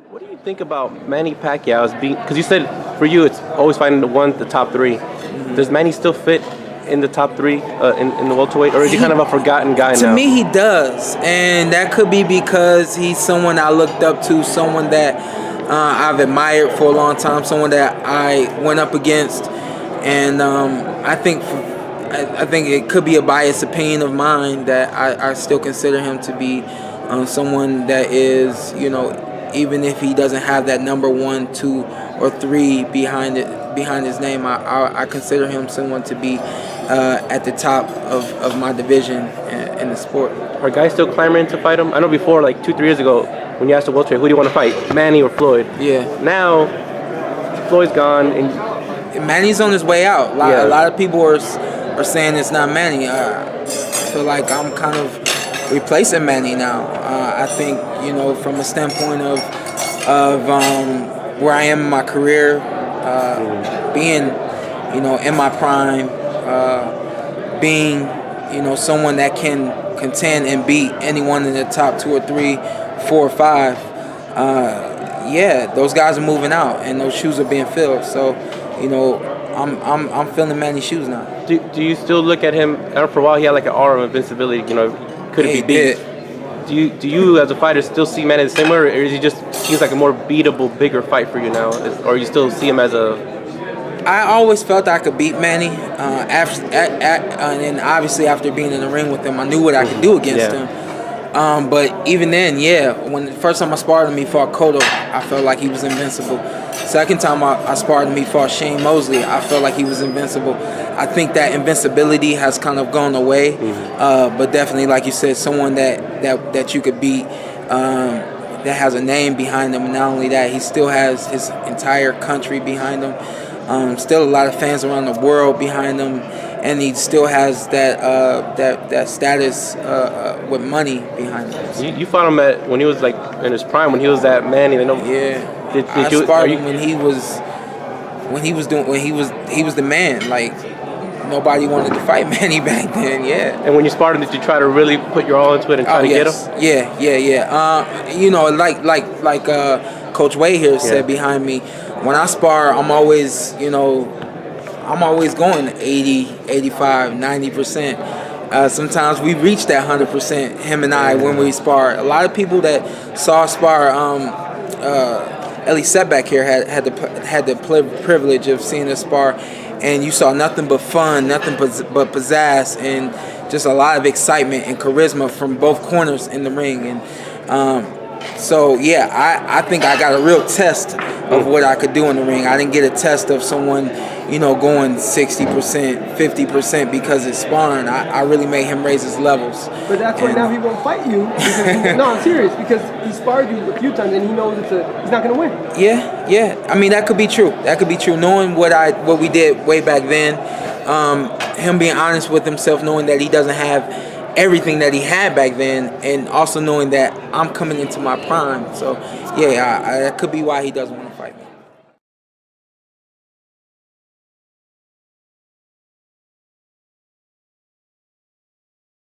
What do you think about Manny Pacquiao's being? Because you said for you it's always finding the top three. Does Manny still fit in the top three in the welterweight, or is he kind of a forgotten guy To now? me, he does, and that could be because he's someone I looked up to, someone that I've admired for a long time, someone that I went up against, and I think it could be a biased opinion of mine that I still consider him to be someone that is, even if he doesn't have that number 1, 2, or 3 behind his name, I consider him someone to be at the top of my division in the sport. Are guys still clamoring to fight him? I know before, like 2-3 years ago, when you asked the welterweight, who do you want to fight, Manny or Floyd? Yeah. Now, Floyd's gone, and Manny's on his way out. A lot of people are saying it's not Manny. I feel like I'm kind of replacing Manny now. I think, from a standpoint of where I am in my career, being, in my prime, being, someone that can contend and beat anyone in the top 2 or 3, 4 or 5. Those guys are moving out and those shoes are being filled. So, I'm filling Manny's shoes now. do you still look at him? I know for a while he had like an aura of invincibility. Could it be beat? Do you as a fighter still see Manny the same way, or is he just seems like a more beatable, bigger fight for you now, or you still see him as a? I always felt I could beat Manny. And obviously after being in the ring with him, I knew what I could do against him. But even then, when the first time I sparred him, he fought Cotto, I felt like he was invincible. Second time I sparred him, he fought Shane Mosley, I felt like he was invincible. I think that invincibility has kind of gone away, but definitely, like you said, someone that you could beat, that has a name behind him. And not only that, he still has his entire country behind him. Still a lot of fans around the world behind him, and he still has that status with money behind him. You fought him when he was like in his prime, when he was that Manny. I sparred him when he was the man. Like, nobody wanted to fight Manny back then. And when you sparred him, did you try to really put your all into it and try to get him? Like Coach Way here said behind me, when I spar, I'm always going 80, 85, 90%. Sometimes we reach that 100%, him and I, when we spar. A lot of people that saw spar, Ellie Setback here had the privilege of seeing us spar, and you saw nothing but fun, nothing but pizzazz, and just a lot of excitement and charisma from both corners in the ring. And I think I got a real test of what I could do in the ring. I didn't get a test of someone, going 60%, 50% because it's sparring. I really made him raise his levels. But that's why now he won't fight you. No, I'm serious, because he sparred you a few times and he knows he's not going to win. Yeah. I mean, that could be true. Knowing what we did way back then, him being honest with himself, knowing that he doesn't have everything that he had back then, and also knowing that I'm coming into my prime. So, that could be why he doesn't want to fight me.